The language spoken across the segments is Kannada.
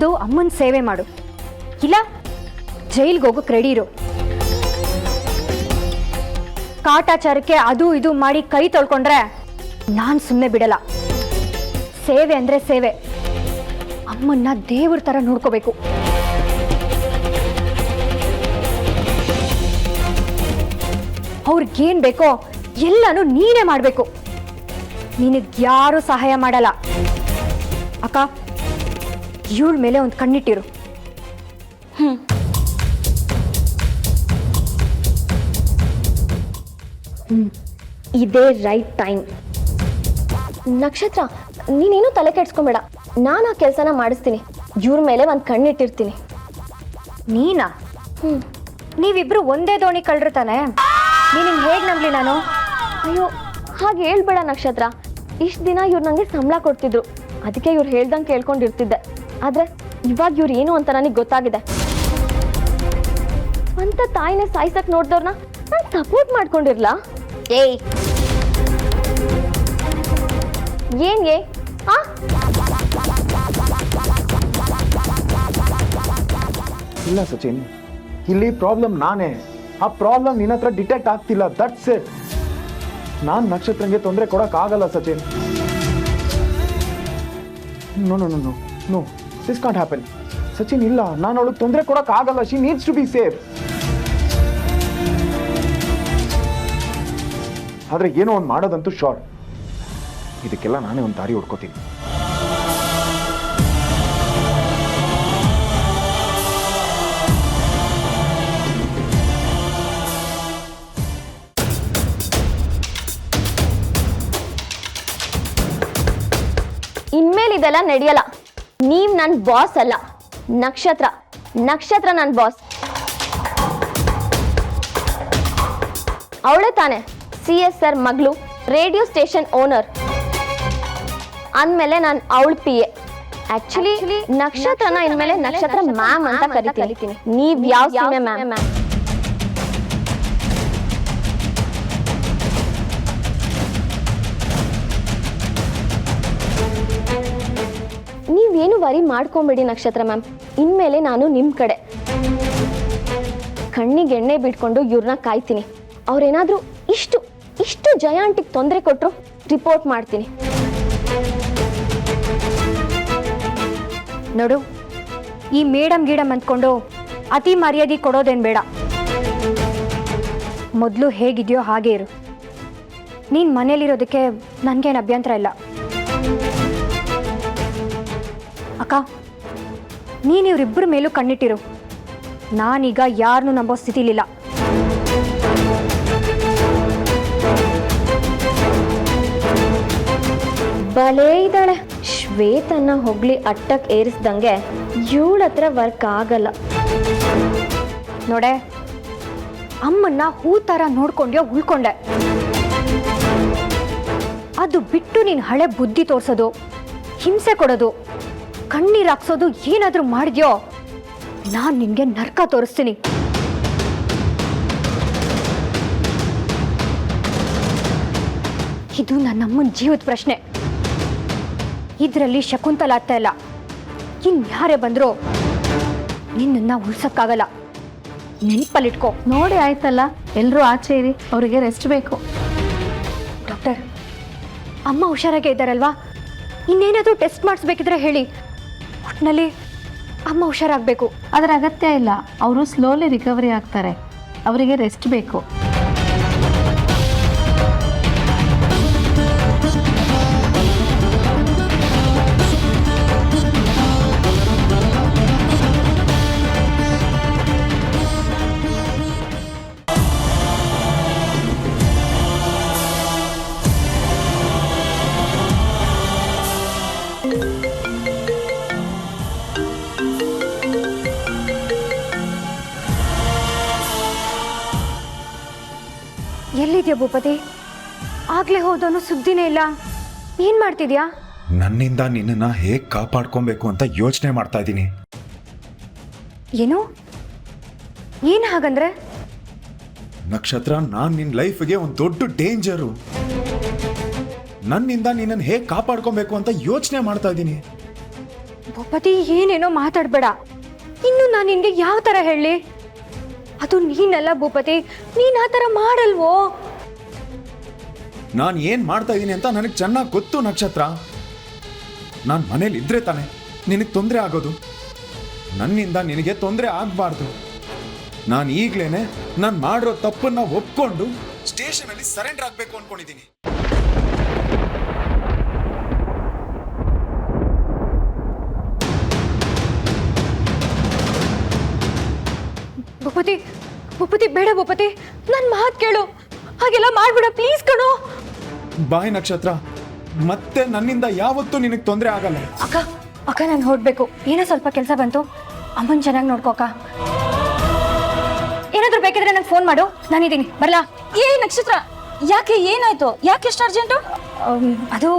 ಒಂದು ಅಮ್ಮನ ಸೇವೆ ಮಾಡು, ಇಲ್ಲ ಜೈಲ್ಗೆ ಹೋಗೋಕೆ ರೆಡಿ ಇರು. ಕಾಟಾಚಾರಕ್ಕೆ ಅದು ಇದು ಮಾಡಿ ಕೈ ತೊಳ್ಕೊಂಡ್ರೆ ನಾನು ಸುಮ್ಮನೆ ಬಿಡಲ್ಲ. ಸೇವೆ ಅಂದ್ರೆ ಸೇವೆ, ಅಮ್ಮನ್ನ ದೇವ್ರ ತರ ನೋಡ್ಕೋಬೇಕು. ಅವ್ರಿಗೇನ್ ಬೇಕೋ ಎಲ್ಲಾನು ನೀನೇ ಮಾಡ್ಬೇಕು. ನಿನಗ್ಯಾರು ಸಹಾಯ ಮಾಡಲ್ಲ. ಅಕ್ಕ, ಇವಳ ಮೇಲೆ ಒಂದು ಕಣ್ಣಿಟ್ಟಿರು. ಇದೇ ರೈಟ್ ಟೈಮ್. ನಕ್ಷತ್ರ, ನೀನೇನು ತಲೆ ಕೆಡ್ಸ್ಕೊಂಬೇಡ, ನಾನು ಆ ಕೆಲಸನ ಮಾಡಿಸ್ತೀನಿ. ಇವ್ರ ಮೇಲೆ ಒಂದು ಕಣ್ಣಿಟ್ಟಿರ್ತೀನಿ. ನೀನಾ? ನೀವಿಬ್ರು ಒಂದೇ ದೋಣಿ ಕಳ್ರು ತಾನೆ, ನೀನು ಹೇಗೆ ನಂಬಲಿ ನಾನು? ಅಯ್ಯೋ, ಹಾಗೆ ಹೇಳ್ಬೇಡ ನಕ್ಷತ್ರ. ಇಷ್ಟು ದಿನ ಇವ್ರು ನನಗೆ ಸಂಬಳ ಕೊಡ್ತಿದ್ರು, ಅದಕ್ಕೆ ಇವ್ರು ಹೇಳ್ದಂಗೆ ಕೇಳ್ಕೊಂಡಿರ್ತಿದ್ದೆ. ಆದರೆ ಇವಾಗ ಇವ್ರು ಏನು ಅಂತ ನನಗೆ ಗೊತ್ತಾಗಿದೆ. ಅಂತ ತಾಯಿನೇ ಸಾಯ್ಸಕ್ ನೋಡ್ದವ್ರನ್ನ ನಾನು ಸಪೋರ್ಟ್ ಮಾಡ್ಕೊಂಡಿರ್ಲಾ? ಏಯ್, ಏನ್ ಆ ಇಲ್ಲ ಸಚಿನ್, ಇಲ್ಲಿ ಪ್ರಾಬ್ಲಮ್ ನಾನೇ. ಆ ಪ್ರಾಬ್ಲಮ್ ನಿನ್ನ ಹತ್ರ ಡಿಟೆಕ್ಟ್ ಆಗ್ತಿಲ್ಲ, ದಟ್ಸ್ ಇಟ್. ನಾನು ನಕ್ಷತ್ರಂಗೆ ತೊಂದರೆ ಕೊಡೋಕ್ಕಾಗಲ್ಲ Sachin. No no no no no, this can't happen Sachin. ಇಲ್ಲ, ನಾನು ಅವಳಿಗೆ ತೊಂದರೆ ಕೊಡೋಕ್ಕಾಗಲ್ಲ. She needs to be safe. ಆದರೆ ಏನೋ ಒಂದು ಮಾಡೋದಂತೂ ಶೋರ್. ಇದಕ್ಕೆಲ್ಲ ನಾನೇ ಒಂದು ದಾರಿ ಹುಡ್ಕೋತೀನಿ. ಇನ್ಮೇಲೆ ಇದೆಲ್ಲ ನಡೆಯಲ್ಲ. ನೀವ್ ನನ್ನ ಬಾಸ್ ಅಲ್ಲ, ನಕ್ಷತ್ರ. ನಕ್ಷತ್ರ ನನ್ನ ಬಾಸ್. ಅವಳೇ ತಾನೆ CSR ಮಗಳು, ರೇಡಿಯೋ ಸ್ಟೇಷನ್ ಓನರ್. ಅಂದಮೇಲೆ ನಾನು ಅವಳ PA. ಆಕ್ಚುಲಿ ನಕ್ಷತ್ರನ ಇನ್ಮೇಲೆ ನಕ್ಷತ್ರ ಮ್ಯಾಮ್ ಅಂತ ಕರಿತೀನಿ. ನೀವ್ ಯಾವ ಸೀಮೆ ಮ್ಯಾಮ್? ನೀವೇನು ವರಿ ಮಾಡ್ಕೊಂಬೇಡಿ ನಕ್ಷತ್ರ ಮ್ಯಾಮ್. ಇನ್ಮೇಲೆ ನಾನು ನಿಮ್ಮ ಕಡೆ. ಕಣ್ಣಿಗೆ ಎಣ್ಣೆ ಬಿಟ್ಕೊಂಡು ಇವ್ರನ್ನ ಕಾಯ್ತೀನಿ. ಅವ್ರೇನಾದ್ರೂ ಇಷ್ಟು ಜಯಾಂಟಿಗೆ ತೊಂದರೆ ಕೊಟ್ಟರು ರಿಪೋರ್ಟ್ ಮಾಡ್ತೀನಿ. ನೋಡು, ಈ ಮೇಡಮ್ ಗೀಡಮ್ ಅಂದ್ಕೊಂಡು ಅತಿ ಮರ್ಯಾದೆ ಕೊಡೋದೇನು ಬೇಡ. ಮೊದಲು ಹೇಗಿದೆಯೋ ಹಾಗೆ ಇರು. ನೀನು ಮನೇಲಿರೋದಕ್ಕೆ ನನಗೇನು ಅಭ್ಯಂತರ ಇಲ್ಲ. ಅಕ್ಕ, ನೀನು ಇವರಿಬ್ಬರ ಮೇಲೂ ಕಣ್ಣಿಟ್ಟಿರು. ನಾನೀಗ ಯಾರನ್ನೂ ನಂಬೋ ಸ್ಥಿತಿಲಿಲ್ಲ. ಬಲೇ ಇದ್ದಾಳೆ. ಶ್ವೇತನ್ನ ಹೊಗ್ಳಿ ಅಟ್ಟಕ್ಕೆ ಏರಿಸ್ದಂಗೆ ಇವಳ ಹತ್ರ ವರ್ಕ್ ಆಗಲ್ಲ. ನೋಡೆ, ಅಮ್ಮನ್ನ ಹೂ ಥರ ನೋಡ್ಕೊಂಡ್ಯೋ ಉಳ್ಕೊಂಡೆ. ಅದು ಬಿಟ್ಟು ನೀನು ಹಳೆ ಬುದ್ಧಿ ತೋರಿಸೋದು, ಹಿಂಸೆ ಕೊಡೋದು, ಕಣ್ಣೀರು ಹಾಕ್ಸೋದು ಏನಾದರೂ ಮಾಡಿದ್ಯೋ ನಾನು ನಿನಗೆ ನರ್ಕ ತೋರಿಸ್ತೀನಿ. ಇದು ನನ್ನಮ್ಮನ ಜೀವದ ಪ್ರಶ್ನೆ. ಇದರಲ್ಲಿ ಶಕುಂತಲ ಅತ್ತ ಇಲ್ಲ. ಇನ್ಯಾರೇ ಬಂದರೂ ನಿನ್ನನ್ನು ಉಳ್ಸಕ್ಕಾಗಲ್ಲ. ನೆನಪಲ್ಲಿಟ್ಕೋ. ನೋಡಿ ಆಯ್ತಲ್ಲ, ಎಲ್ಲರೂ ಆಚೆ ಇರಿ, ಅವರಿಗೆ ರೆಸ್ಟ್ ಬೇಕು. ಡಾಕ್ಟರ್, ಅಮ್ಮ ಹುಷಾರಾಗೇ ಇದ್ದಾರಲ್ವಾ? ಇನ್ನೇನಾದರೂ ಟೆಸ್ಟ್ ಮಾಡಿಸ್ಬೇಕಿದ್ರೆ ಹೇಳಿ. ಒಟ್ಟಿನಲ್ಲಿ ಅಮ್ಮ ಹುಷಾರಾಗಬೇಕು. ಅದರ ಅಗತ್ಯ ಇಲ್ಲ, ಅವರು ಸ್ಲೋಲಿ ರಿಕವರಿ ಆಗ್ತಾರೆ. ಅವರಿಗೆ ರೆಸ್ಟ್ ಬೇಕು. ಎಲ್ಲಿದ್ಯಾ ಭೂಪತಿ? ಆಗ್ಲೇ ಹೋದವನು ಸುದ್ದಿನೇ ಇಲ್ಲ. ಏನ್ ಮಾಡ್ತಿದ್ಯಾ? ನನ್ನಿಂದ ನಿನ್ನನ್ನು ಹೇಗೆ ಕಾಪಾಡ್ಕೊಬೇಕು ಅಂತ ಯೋಚನೆ ಮಾಡ್ತಾ ಇದ್ದೀನಿ. ಏನು? ಏನು ಹಾಗಂದ್ರೆ? ನಕ್ಷತ್ರ, ನಾನು ನಿನ್ನ ಲೈಫ್ಗೆ ಒಂದು ದೊಡ್ಡ ಡೇಂಜರು. ನನ್ನಿಂದ ನಿನ್ನನ್ನು ಹೇಗೆ ಕಾಪಾಡ್ಕೊಬೇಕು ಅಂತ ಯೋಚನೆ ಮಾಡ್ತಾ ಇದ್ದೀನಿ. ಭೂಪತಿ ಏನೇನೋ ಮಾತಾಡ್ಬೇಡ. ಇನ್ನು ನಾನು ನಿನ್ಗೆ ಯಾವ ಥರ ಹೇಳಿ? ಅದು ನೀನಲ್ಲ ಭೂಪತಿ, ನೀನ್ ಆ ಥರ ಮಾಡಲ್ವೋ? ನಾನು ಏನು ಮಾಡ್ತಾ ಇದ್ದೀನಿ ಅಂತ ನನಗೆ ಚೆನ್ನಾಗಿ ಗೊತ್ತು ನಕ್ಷತ್ರ. ನಾನು ಮನೇಲಿ ಇದ್ರೆ ತಾನೆ ನಿನಗೆ ತೊಂದರೆ ಆಗೋದು. ನನ್ನಿಂದ ನಿನಗೆ ತೊಂದರೆ ಆಗಬಾರ್ದು. ನಾನು ಈಗಲೇ ನಾನು ಮಾಡಿರೋ ತಪ್ಪನ್ನ ಒಪ್ಕೊಂಡು ಸ್ಟೇಷನಲ್ಲಿ ಸರೆಂಡರ್ ಆಗಬೇಕು ಅನ್ಕೊಂಡಿದ್ದೀನಿ. ಭೂಪತಿ ಭೂಪತಿ ಬೇಡ ಭೂಪತಿ, ನನ್ನ ಮಾತು ಕೇಳು. ಹಾಗೆಲ್ಲ ಮಾಡ್ಬೇಡ ಪ್ಲೀಸ್ ಕಣೋ. ಬಾಯ್ ನಕ್ಷತ್ರ, ಮತ್ತೆ ನನ್ನಿಂದ ಯಾವತ್ತೂ ನಿನಗೆ ತೊಂದರೆ ಆಗಲ್ಲ. ಅಕ್ಕ ಅಕ್ಕ ನಾನು ಹೊರಡ್ಬೇಕು. ಏನೋ ಸ್ವಲ್ಪ ಕೆಲಸ ಬಂತು. ಅಮ್ಮನ್ ಚೆನ್ನಾಗಿ ನೋಡ್ಕೋಕ. ಏನಾದರೂ ಬೇಕಿದ್ರೆ ನಂಗೆ ಫೋನ್ ಮಾಡು, ನಾನಿದ್ದೀನಿ. ಬರ್ಲಾ? ಏ ನಕ್ಷತ್ರ, ಯಾಕೆ ಏನಾಯ್ತು? ಯಾಕೆ ಎಷ್ಟು ಅರ್ಜೆಂಟು? ಅದು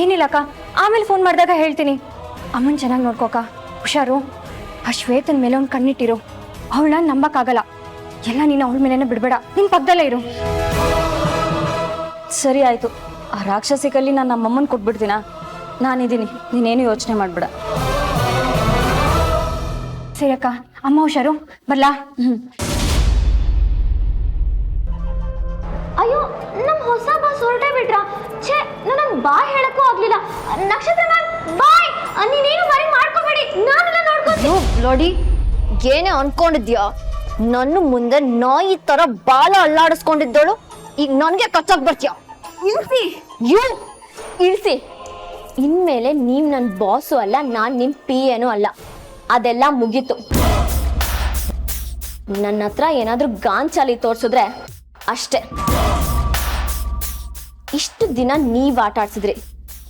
ಏನಿಲ್ಲ ಅಕ್ಕ, ಆಮೇಲೆ ಫೋನ್ ಮಾಡಿದಾಗ ಹೇಳ್ತೀನಿ. ಅಮ್ಮನ್ ಚೆನ್ನಾಗಿ ನೋಡ್ಕೋಕ. ಹುಷಾರು. ಆ ಶ್ವೇತನ ಮೇಲೆ ಒಂದು ಕಣ್ಣಿಟ್ಟಿರು. ಅವಳನ್ನ ನಂಬಕ್ಕಾಗಲ್ಲ. ಎಲ್ಲ ನೀನು ಅವಳ ಮೇಲೇನೆ ಬಿಡಬೇಡ. ನಿನ್ನ ಪಕ್ಕದಲ್ಲೇ ಇರು. ಸರಿ ಆಯ್ತು. ಆ ರಾಕ್ಷಸಿ ಕಲ್ಲಿ ನಾನು ನಮ್ಮಮ್ಮನ ಕೊಟ್ಬಿಡ್ತೀನ. ನಾನಿದ್ದೀನಿ, ನೀನೇನು ಯೋಚನೆ ಮಾಡಬೇಡ. ಸರಿ ಅಕ್ಕ, ಅಮ್ಮ ಹುಷಾರು. ಬರ್ಲಾ? ಅಯ್ಯೋ, ನಮ್ಮ ಹೊಸ ಬಾಸ್ ಹೊರಟೇ ಬಿಟ್ರಾ? ಛೇ, ನನಗೆ ಬಾಯ್ ಹೇಳಕ್ಕೂ ಆಗ್ಲಿಲ್ಲ. ನಕ್ಷತ್ರ ಮ್ಯಾಮ್ ಬಾಯ್. ನೀನೇನು ಬಾಯ್ ಮಾಡ್ಕೋಬೇಡಿ, ನಾನೆಲ್ಲ ನೋಡ್ಕೊತೀನಿ. ನೋಡಿ, ಏನೇ ಅನ್ಕೊಂಡಿದ್ಯಾ? ನನ್ನ ಮುಂದೆ ನಾಯಿ ತರ ಬಾಲ ಅಲ್ಲಾಡಿಸ್ಕೊಂಡಿದ್ದೋಳು ಈಗ ನನ್ಗೆ ಕಚ್ಚಕ್ ಬರ್ತೀಯ? ಇಳಿಸಿ ಇಳಿಸಿ. ಇನ್ಮೇಲೆ ನೀವ್ ನನ್ನ ಬಾಸು ಅಲ್ಲ, ನಾನ್ ನಿಮ್ PA ಅಲ್ಲ. ಅದೆಲ್ಲ ಮುಗೀತು. ನನ್ನ ಹತ್ರ ಏನಾದ್ರೂ ಗಾಂಚಾಲಿ ತೋರ್ಸಿದ್ರೆ ಅಷ್ಟೇ. ಇಷ್ಟು ದಿನ ನೀವ್ ಆಟ ಆಡ್ಸಿದ್ರಿ,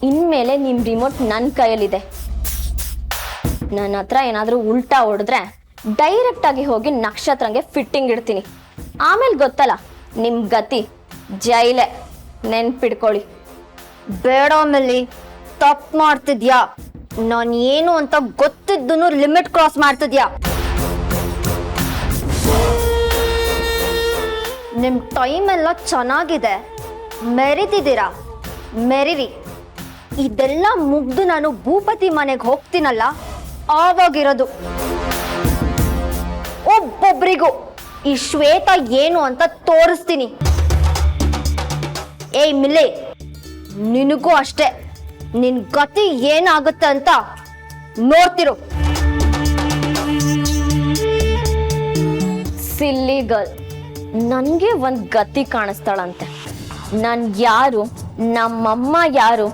ಇನ್ಮೇಲೆ ನಿಮ್ ರಿಮೋಟ್ ನನ್ನ ಕೈಯಲ್ಲಿದೆ. ನನ್ನ ಹತ್ರ ಏನಾದ್ರೂ ಉಲ್ಟಾ ಹೊಡೆದ್ರೆ ಡೈರೆಕ್ಟ್ ಆಗಿ ಹೋಗಿ ನಕ್ಷತ್ರಂಗೆ ಫಿಟ್ಟಿಂಗ್ ಇಡ್ತೀನಿ. ಆಮೇಲೆ ಗೊತ್ತಲ್ಲ ನಿಮ್ ಗತಿ, ಜೈಲೆ. ನೆನ್ಪಿಡ್ಕೊಳ್ಳಿ. ಬೇಡ ಮೇಲೆ ತಪ್ಪು ಮಾಡ್ತಿದ್ಯಾ. ನಾನು ಏನು ಅಂತ ಗೊತ್ತಿದ್ದನು ಲಿಮಿಟ್ ಕ್ರಾಸ್ ಮಾಡ್ತಿದ್ಯಾ. ನಿಮ್ ಟೈಮ್ ಎಲ್ಲ ಚೆನ್ನಾಗಿದೆ, ಮೆರಿತಿದ್ದೀರಾ, ಮೆರಿರಿ. ಇದೆಲ್ಲ ಮುಗ್ದು ನಾನು ಭೂಪತಿ ಮನೆಗೆ ಹೋಗ್ತೀನಲ್ಲ, ಆವಾಗಿರೋದು. ಒಬ್ಬೊಬ್ರಿಗೂ ಈ ಶ್ವೇತ ಏನು ಅಂತ ತೋರಿಸ್ತೀನಿ. ಏಯ್ ಮಿಲೆ, ನಿನಗೂ ಅಷ್ಟೇ. ನಿನ್ ಗತಿ ಏನಾಗುತ್ತೆ ಅಂತ ನೋಡ್ತಿರು. ಸಿಲ್ಲಿ ಗರ್ಲ್, ನನಗೆ ಒಂದು ಗತಿ ಕಾಣಿಸ್ತಾಳಂತೆ. ನಾನು ಯಾರು, ನಮ್ಮಮ್ಮ ಯಾರು,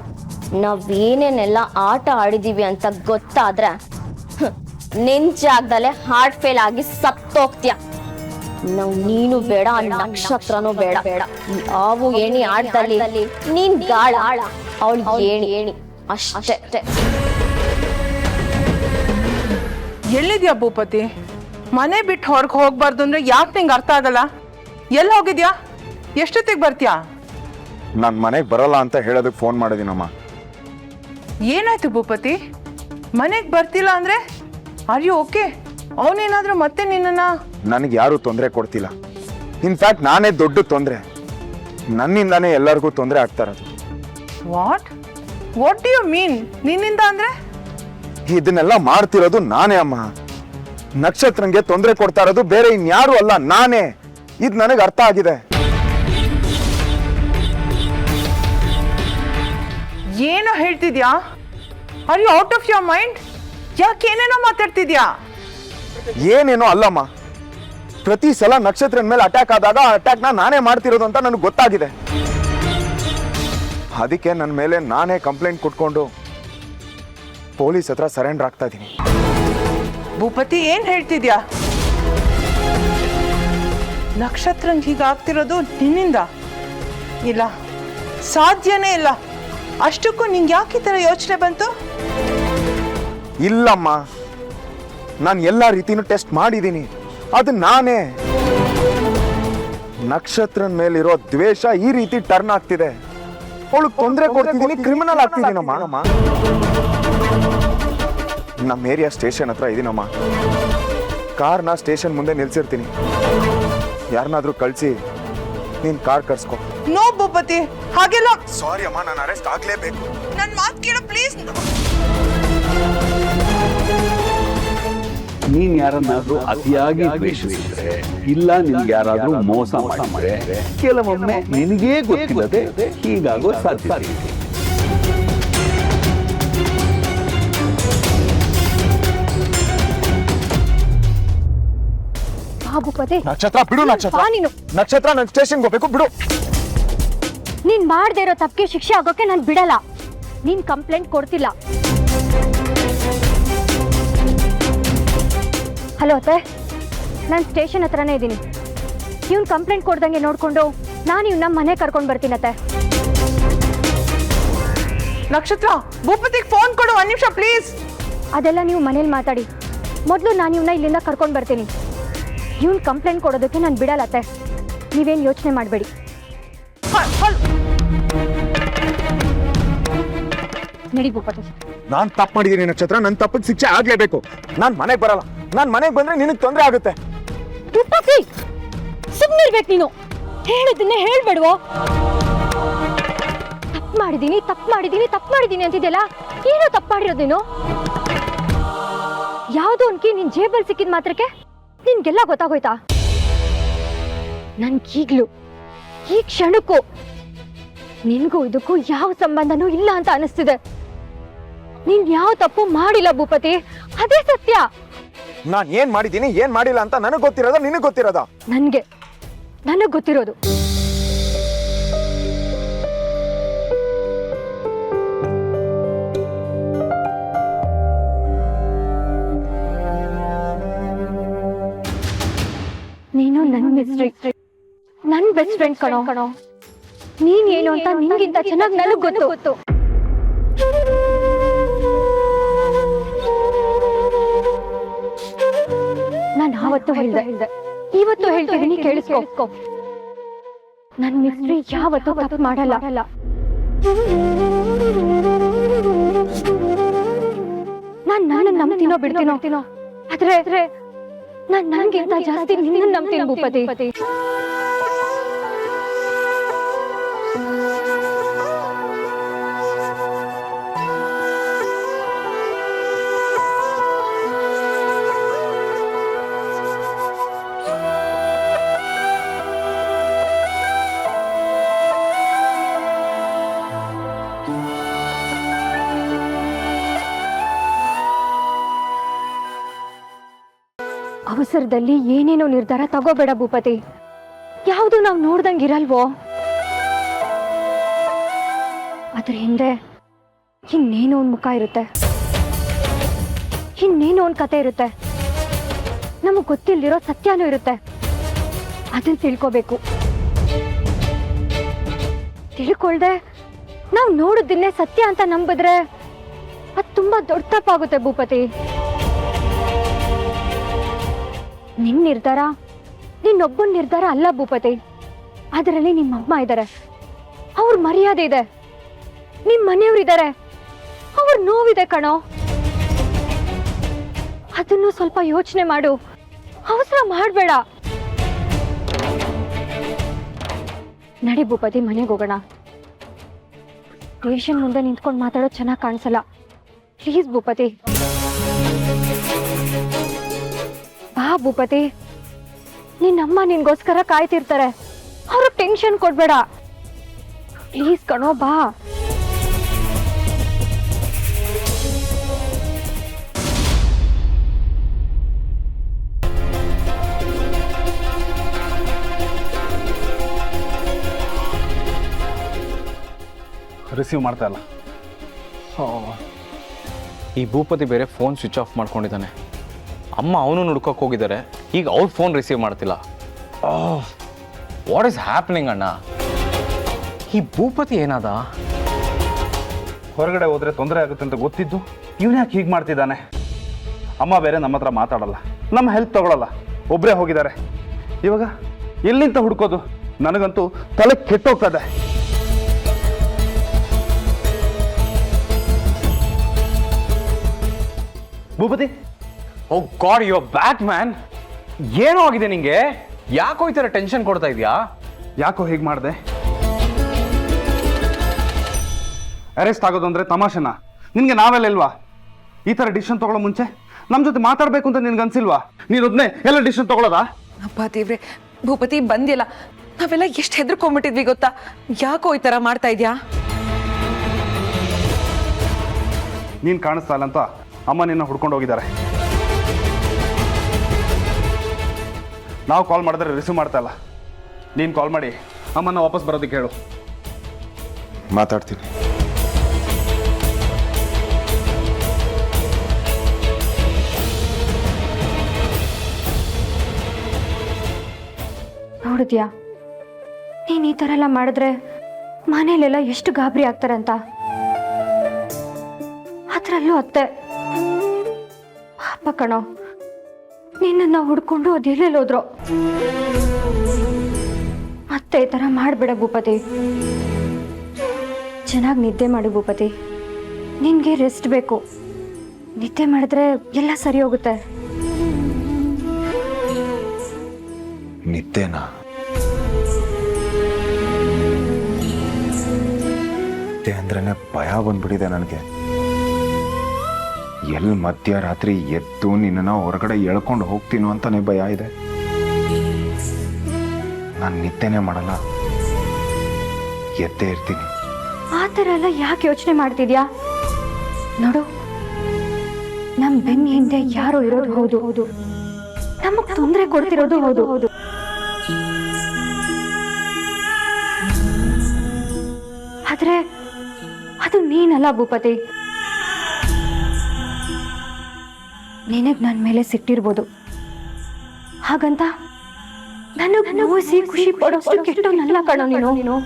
ನಾವೇನೇನೆಲ್ಲ ಆಟ ಆಡಿದೀವಿ ಅಂತ ಗೊತ್ತಾದ್ರೆ ನಿನ್ ಜಾಗದಲ್ಲೇ ಹಾರ್ಟ್ ಫೇಲ್ ಆಗಿ ಸತ್ತೋಗ್ತೀಯ. ನಾವು ನೀನು ಬೇಡ, ನಕ್ಷತ್ರನೂ ಬೇಡ. ಆವು ಏಣಿ ಆಟದಲ್ಲಿ ನೀನ್ ಗಾಳ, ಅವಳು ಏಣಿ ಅಷ್ಟೇ. ಎಲ್ಲಿದ್ಯಾ ಭೂಪತಿ? ಮನೆ ಬಿಟ್ಟು ಹೊರಗೆ ಹೋಗ್ಬಾರ್ದು ಅಂದ್ರೆ ಯಾಕೆ ನಿಂಗೆ ಅರ್ಥ ಆಗಲ್ಲ? ಎಲ್ಲಿ ಹೋಗಿದ್ಯಾ? ಎಷ್ಟೊತ್ತಿಗೆ ಬರ್ತೀಯಾ? ನಾನು ಮನೆಗೆ ಬರಲ್ಲ ಅಂತ ಹೇಳೋದಕ್ಕೆ ಫೋನ್ ಮಾಡಿದ್ದೀನಮ್ಮ. ಏನಾಯ್ತು ಭೂಪತಿ? ಮನೆಗೆ ಬರ್ತಿಲ್ಲ ಅಂದ್ರೆ ಆರ್ ಯು ಓಕೆ? ಅವನೇನಾದ್ರೂ ಮತ್ತೆ ನಿನ್ನನ್ನ? ನನಗೆ ಯಾರೂ ತೊಂದರೆ ಕೊಡ್ತಿಲ್ಲ. ಇನ್ಫ್ಯಾಕ್ಟ್ ನಾನೇ ದೊಡ್ಡ ತೊಂದರೆ. ನನ್ನಿಂದಾನೇ ಎಲ್ಲರಿಗೂ ತೊಂದರೆ ಆಗ್ತಾ ಇರೋದು. What do you mean? ನಿನ್ನಿಂದ ಅಂದ್ರೆ? ಇದನ್ನೆಲ್ಲ ಮಾಡ್ತಿರೋದು ನಾನೇ ಅಮ್ಮ. ನಕ್ಷತ್ರಂಗೆ ತೊಂದರೆ ಕೊಡ್ತಾ ಇರೋದು ಬೇರೆ ಇನ್ಯಾರು ಅಲ್ಲ, ನಾನೇ. ಇದು ನನಗೆ ಅರ್ಥ ಆಗಿದೆ. ಏನೋ ಹೇಳ್ತಿದ್ಯಾ? Are you out of your mind? ಯಾಕೇನೇನೋ ಮಾತಾಡ್ತಿದ್ಯಾ? ಏನೇನೋ ಅಲ್ಲಮ್ಮ. ಪ್ರತಿ ಸಲ ನಕ್ಷತ್ರನ ಮೇಲೆ ಅಟ್ಯಾಕ್ ಆದಾಗ ಆ ಅಟ್ಯಾಕ್ನ ನಾನೇ ಮಾಡ್ತಿರೋದು ಅಂತ ನನಗೆ ಗೊತ್ತಾಗಿದೆ. ಅದಕ್ಕೆ ನನ್ನ ಮೇಲೆ ನಾನೇ ಕಂಪ್ಲೇಂಟ್ ಕೊಟ್ಕೊಂಡು ಪೊಲೀಸ್ ಹತ್ರ ಸರೆಂಡರ್ ಆಗ್ತಾ ಇದ್ದೀನಿ. ಭೂಪತಿ, ಏನ್ ಹೇಳ್ತಿದ್ಯಾ? ನಕ್ಷತ್ರಂಗೆ ಹೀಗಾಗ್ತಿರೋದು ನಿನ್ನಿಂದ? ಇಲ್ಲ, ಸಾಧ್ಯನೇ ಇಲ್ಲ. ಅಷ್ಟಕ್ಕೂ ನಿಂಗೆ ಯಾಕೆ ಈ ಥರ ಯೋಚನೆ ಬಂತು? ಇಲ್ಲಮ್ಮ, ನಾನು ಎಲ್ಲ ರೀತಿನೂ ಟೆಸ್ಟ್ ಮಾಡಿದ್ದೀನಿ. ಅದು ನಾನೇ. ನಕ್ಷತ್ರನ ಮೇಲಿರೋ ದ್ವೇಷ ಈ ರೀತಿ ಟರ್ನ್ ಆಗ್ತಿದೆ. ಅವಳು ತೊಂದರೆ ಕೊಡ್ತಿದ್ದೀನಿ, ಕ್ರಿಮಿನಲ್ ಆಗ್ತಿದ್ದೀನಮ್ಮ. ನಮ್ಮ ಏರಿಯಾ ಸ್ಟೇಷನ್ ಹತ್ರ ಇದೀನಮ್ಮ. ಕಾರ್ನ ಸ್ಟೇಷನ್ ಮುಂದೆ ನಿಲ್ಸಿರ್ತೀನಿ. ಯಾರನ್ನಾದ್ರೂ ಕಳಿಸಿ ನೀನ್ ಕಾರ್ ಕರ್ಸ್ಕೊ. ನೋ ಭೂಪತಿ, ಹಾಗೆಲ್ಲ. ಸಾರಿ ಅಮ್ಮ, ನಾನು ಅರೆಸ್ಟ್ ಆಗ್ಲೇಬೇಕು. ನನ್ನ ಮಾತು ಕೇಳು ಪ್ಲೀಸ್. ನೀನ್ ಯಾರನ್ನಾದ್ರೂ ಅತಿಯಾಗಿ ದ್ವೇಷಿಸಿದ್ರೆ, ಇಲ್ಲ ನಿನ್ಗೆ ಯಾರಾದ್ರೂ ಮೋಸ ಮಾಡಿದ್ರೆ, ಕೆಲವೊಮ್ಮೆ ನಿನಗೇ ಗೊತ್ತಿಲ್ಲದೆ ಹೀಗಾಗೋ ಸಾಧ್ಯತೆ ಇದೆ. ಭೂಪತಿ ನಕ್ಷತ್ರ ಬಿಡು ನಕ್ಷತ್ರ. ಬಾ ನೀನು. ನಕ್ಷತ್ರ ನನ್ ಸ್ಟೇಷನ್ಗೆ ಹೋಗ್ಬೇಕು, ಬಿಡು. ನೀನ್ ಮಾಡದೇ ಇರೋ ತಪ್ಪಿಗೆ ಶಿಕ್ಷೆ ಆಗೋಕೆ ನಾನು ಬಿಡಲ್ಲ. ನೀನ್ ಕಂಪ್ಲೇಂಟ್ ಕೊಡ್ತಿಲ್ಲ. ಹಲೋ ಅತ್ತೆ, ನಾನು ಸ್ಟೇಷನ್ ಹತ್ರನೇ ಇದ್ದೀನಿ. ಇವ್ನು ಕಂಪ್ಲೇಂಟ್ ಕೊಡ್ದಂಗೆ ನೋಡ್ಕೊಂಡು ನಾನು ಇವ್ನ ಮನೆ ಕರ್ಕೊಂಡು ಬರ್ತೀನಿ ಅತ್ತೆ. ನಕ್ಷತ್ರ, ಭೂಪತಿಗೆ ಫೋನ್ ಕೊಡು, 1 ನಿಮಿಷ ಪ್ಲೀಸ್. ಅದೆಲ್ಲ ನೀವು ಮನೇಲಿ ಮಾತಾಡಿ. ಮೊದಲು ನಾನು ಇವ್ನ ಇಲ್ಲಿಂದ ಕರ್ಕೊಂಡು ಬರ್ತೀನಿ. ಇವ್ನು ಕಂಪ್ಲೇಂಟ್ ಕೊಡೋದಕ್ಕೆ ನಾನು ಬಿಡಲ್ಲ ಅತ್ತೆ. ನೀವೇನು ಯೋಚನೆ ಮಾಡಬೇಡಿ. ನಡಿ ಭೂಪತಿ. ನಾನ್ ತಪ್ಪು ಮಾಡಿದೀನಿ ನಕ್ಷತ್ರ, ನನ್ ತಪ್ಪಿಗೆ ಶಿಕ್ಷೆ ಆಗ್ಲೇಬೇಕು. ನಾನ್ ಮನೆಗೆ ಬರಲ್ಲ. ನಾನ್ ಮನೆಗೆ ಬಂದ್ರೆ ನಿನಗೆ ತೊಂದರೆ ಆಗುತ್ತೆ. ಭೂಪತಿ ಸುಮ್ಮನಿರ್ಬೇಕು ನೀನು. ಹೇಳೋದನ್ನೇ ಹೇಳ್ಬೇಡ್ವೋ. ತಪ್ಪು ಮಾಡಿದೀನಿ ಅಂತಿದ್ಯಲ್ಲ, ಏನೋ ತಪ್ಪು ಮಾಡಿರೋದು ನೀನು. ಯಾವುದೋ ಅನ್ಕಿ ನಿನ್ ಜೇಬಲ್ ಸಿಕ್ಕಿದ ಮಾತ್ರಕ್ಕೆ ನಿನ್ಗೆಲ್ಲ ಗೊತ್ತಾಗೋಯ್ತಾ? ನನ್ಗೀಗ್ಲೂ ಈ ಕ್ಷಣಕ್ಕೂ ನಿನ್ಗೂ ಇದಕ್ಕೂ ಯಾವ ಸಂಬಂಧನೂ ಇಲ್ಲ ಅಂತ ಅನಿಸ್ತಿದೆ. ನೀನ್ ಯಾವ ತಪ್ಪು ಮಾಡಿಲ್ಲ ಭೂಪತಿ, ಅದೇ ಸತ್ಯ. ನಾನ್ ಏನ್ ಮಾಡಿದೀನಿ ಏನ್ ಮಾಡಿಲ್ಲ ಅಂತ ನನಗ್ ಗೊತ್ತಿರೋದ ನಿನಗ್ ಗೊತ್ತಿರೋದ? ನನಗ್ ಗೊತ್ತಿರೋದು. ನೀನು ನನ್ ಬೆಸ್ಟ್ ಫ್ರೆಂಡ್ ಕಣೋ. ನೀನ್ ಏನು ಅಂತ ನಿನ್ಗಿಂತ ಚೆನ್ನಾಗಿ ನನಗ್ ಗೊತ್ತು. ನಾನು ಆವತ್ತು ಹೇಳ್ದೆ, ಇವತ್ತು ಹೇಳ್ತಿದ್ದೀನಿ, ಕೇಳಿಸ್ಕೊ. ನನ್ ಮಿಸ್ಟ್ರಿ ಯಾವತ್ತೂ ತಪ್ಪು ಮಾಡಲ್ಲ. ನಾನ್ ನಂಬ್ತೀನೋ ಬಿಡ್ತೀನೋ, ಆದ್ರೆ ನಾನ್ ನನ್ಗಿಂತ ಜಾಸ್ತಿ ನಿನ್ನ ನಂಬ್ತೀನಿ ಭೂಪತಿ. ಅವಸರದಲ್ಲಿ ಏನೇನೋ ನಿರ್ಧಾರ ತಗೋಬೇಡ ಭೂಪತಿ. ಯಾವುದು ನಾವು ನೋಡ್ದಂಗಿರಲ್ವೋ. ಅದ್ರ ಹಿಂದೆ ಇನ್ನೇನೋ ಒಂದ್ ಮುಖ ಇರುತ್ತೆ, ಇನ್ನೇನೋ ಒಂದ್ ಕತೆ ಇರುತ್ತೆ, ನಮಗ್ ಗೊತ್ತಿಲ್ದಿರೋ ಸತ್ಯನೂ ಇರುತ್ತೆ. ಅದನ್ನ ತಿಳ್ಕೋಬೇಕು. ತಿಳ್ಕೊಳ್ದೆ ನಾವು ನೋಡಿದ್ದನ್ನೇ ಸತ್ಯ ಅಂತ ನಂಬಿದ್ರೆ ಅದು ತುಂಬಾ ದೊಡ್ಡ ತಪ್ಪಾಗುತ್ತೆ ಭೂಪತಿ. ನಿನ್ ನಿರ್ಧಾರ ನಿನ್ನೊಬ್ಬನ ನಿರ್ಧಾರ ಅಲ್ಲ ಭೂಪತಿ. ಅದರಲ್ಲಿ ನಿಮ್ಮಮ್ಮ ಇದ್ದಾರೆ, ಅವ್ರ ಮರ್ಯಾದೆ ಇದೆ. ನಿಮ್ ಮನೆಯವ್ರಿದ್ದಾರೆ, ಅವ್ರ ನೋವಿದೆ ಕಣೋ. ಅದನ್ನು ಸ್ವಲ್ಪ ಯೋಚನೆ ಮಾಡು, ಅವಸರ ಮಾಡಬೇಡ. ನಡಿ ಭೂಪತಿ, ಮನೆಗೆ ಹೋಗೋಣ. ಸ್ಟೇಷನ್ ಮುಂದೆ ನಿಂತ್ಕೊಂಡು ಮಾತಾಡೋದು ಚೆನ್ನಾಗಿ ಕಾಣಿಸಲ್ಲ. ಪ್ಲೀಸ್ ಭೂಪತಿ, ಬಾ ಭೂಪತಿ. ನಿನ್ನಮ್ಮ ನಿನ್ಗೋಸ್ಕರ ಕಾಯ್ತಿರ್ತಾರೆ, ಅವ್ರಿಗೆ ಟೆನ್ಷನ್ ಕೊಡ್ಬೇಡ. ಪ್ಲೀಸ್ ಕಣೋ, ಬಾ. ರಿಸೀವ್ ಮಾಡ್ತಾ ಇಲ್ಲ. ಈ ಭೂಪತಿ ಬೇರೆ ಫೋನ್ ಸ್ವಿಚ್ ಆಫ್ ಮಾಡ್ಕೊಂಡಿದ್ದಾನೆ. ಅಮ್ಮ ಅವನು ನುಡ್ಕೋಕೆ ಹೋಗಿದ್ದಾರೆ, ಈಗ ಅವ್ರ ಫೋನ್ ರಿಸೀವ್ ಮಾಡ್ತಿಲ್ಲ. ವಾಟ್ ಈಸ್ ಹ್ಯಾಪನಿಂಗ್ ಅಣ್ಣ? ಈ ಭೂಪತಿ ಏನಾದ? ಹೊರಗಡೆ ಹೋದ್ರೆ ತೊಂದರೆ ಆಗುತ್ತೆ ಅಂತ ಗೊತ್ತಿದ್ದು ಇವನು ಯಾಕೆ ಹೀಗೆ ಮಾಡ್ತಿದ್ದಾನೆ? ಅಮ್ಮ ಬೇರೆ ನಮ್ಮ ಹತ್ರ ಮಾತಾಡಲ್ಲ, ನಮ್ಮ ಹೆಲ್ಪ್ ತಗೊಳ್ಳಲ್ಲ, ಒಬ್ಬರೇ ಹೋಗಿದ್ದಾರೆ. ಇವಾಗ ಎಲ್ಲಿಂದ ಹುಡ್ಕೋದು? ನನಗಂತೂ ತಲೆ ಕೆಟ್ಟೋಗ್ತದೆ. Bhupathi, oh God, you are back man. ಏನೋ ಆಗಿದೆ ನಿಂಗೆ? ಯಾಕೋ ಈ ಥರ ಟೆನ್ಷನ್ ಕೊಡ್ತಾ ಇದೆಯಾ? ಯಾಕೋ ಹೀಗೆ ಮಾಡಿದೆ? ಅರೆಸ್ಟ್ ಆಗೋದು ಅಂದ್ರೆ ತಮಾಷೆನಾ? ನಿನಗೆ ನಾವೆಲ್ಲ ಇಲ್ವಾ? ಈ ಥರ ಡಿಸಿಷನ್ ತಗೊಳ್ಳೋ ಮುಂಚೆ ನಮ್ಮ ಜೊತೆ ಮಾತಾಡಬೇಕು ಅಂತ ನಿನ್ಗೆ ಅನ್ಸಿಲ್ವಾ? ನೀನು ಒಬ್ಬನೇ ಎಲ್ಲ ಡಿಸಿಷನ್ ತಗೊಳ್ಳೋದಾ? ಅಪ್ಪ ದೇವ್ರೆ, ಭೂಪತಿ ಬಂದಿಲ್ಲ. ನಾವೆಲ್ಲ ಎಷ್ಟು ಹೆದರ್ಕೊಂಡ್ಬಿಟ್ಟಿದ್ವಿ ಗೊತ್ತಾ? ಯಾಕೋ ಈ ಥರ ಮಾಡ್ತಾ ಇದ್ಯಾ? ನೀನು ಕಾಣಿಸ್ತಾ ಇಲ್ಲ ಅಂತ ಅಮ್ಮ ನಿನ್ನ ಹುಡ್ಕೊಂಡು ಹೋಗಿದ್ದಾರೆ. ನಾವು ಕಾಲ್ ಮಾಡಿದ್ರೆ ರಿಸೀವ್ ಮಾಡ್ತಾ ಇಲ್ಲ. ನೀನು ಕಾಲ್ ಮಾಡಿ ಅಮ್ಮನ ವಾಪಸ್ ಬರೋದಕ್ಕೆ ಹೇಳು. ಮಾತಾಡ್ತೀನಿ. ನೋಡಿದ್ಯಾ, ನೀನು ಈ ಥರ ಎಲ್ಲ ಮಾಡಿದ್ರೆ ಮನೇಲೆಲ್ಲ ಎಷ್ಟು ಗಾಬರಿ ಆಗ್ತಾರಂತ. ಅದರಲ್ಲೂ ಅತ್ತೆ ಪಾಪ ಕಣೋ, ನಿನ್ನನ್ನು ಹುಡ್ಕೊಂಡು ಅದು ಎಲ್ಲೆಲ್ಲೋದ್ರು. ಮತ್ತೆ ಈ ಥರ ಮಾಡಬೇಡ ಭೂಪತಿ. ಚೆನ್ನಾಗಿ ನಿದ್ದೆ ಮಾಡು ಭೂಪತಿ. ನಿನಗೆ ರೆಸ್ಟ್ ಬೇಕು. ನಿದ್ದೆ ಮಾಡಿದ್ರೆ ಎಲ್ಲ ಸರಿ ಹೋಗುತ್ತೆ. ನಿದ್ದೆನಾ? ನಿದ್ದೆ ಅಂದ್ರೇನೆ ಭಯ ಬಂದ್ಬಿಟ್ಟಿದೆ ನನಗೆ. ಎಲ್ಲಿ ಮಧ್ಯರಾತ್ರಿ ಎದ್ದು ನಿನ್ನನ್ನು ಹೊರಗಡೆ ಎಳ್ಕೊಂಡು ಹೋಗ್ತೀನೋ ಅಂತಾನೆ ಭಯ ಇದೆ. ನಾನು ನಿದ್ದೆನೇ ಮಾಡಲ್ಲ, ಎದ್ದೇ ಇರ್ತೀನಿ. ಆ ಥರ ಎಲ್ಲ ಯಾಕೆ ಯೋಚನೆ ಮಾಡ್ತಿದ್ಯಾ? ನೋಡು, ನಮ್ಮ ಬೆನ್ನ ಹಿಂದೆ ಯಾರೋ ಇರೋದು ಹೌದು ಹೌದು, ನಮಗೆ ತೊಂದರೆ ಕೊಡ್ತಿರೋದು ಹೌದು ಹೌದು. ಆದ್ರೆ ಅದು ನೀನಲ್ಲ ಭೂಪತಿ. ನಿನಗ್ ನನ್ನ ಮೇಲೆ ಸಿಟ್ಟಿರ್ಬೋದು, ಹಾಗಂತ ನನಗ್ ನೋಯಿಸಿ ಖುಷಿ ಪಡೋಷ್ಟು ಕೆಟ್ಟವನಲ್ಲ ಕಣೋ ನೀನು.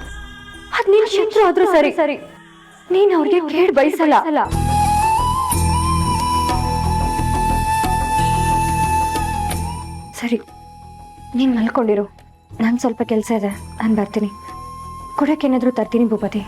ಅದ್ ನಿನ್ ಶತ್ರು ಆದ್ರೂ ಸರಿ ಸರಿ, ನೀನ್ ಅವ್ರಿಗೆ ಕೇಳಿ ಬಯಸಲ್ಲ. ಸರಿ, ನೀನ್ ಮಲ್ಕೊಂಡಿರು. ನಂಗೆ ಸ್ವಲ್ಪ ಕೆಲಸ ಇದೆ, ನಾನು ಬರ್ತೀನಿ. ಕುಡಕ್ಕೇನಾದ್ರೂ ತರ್ತೀನಿ ಭೂಪತಿ.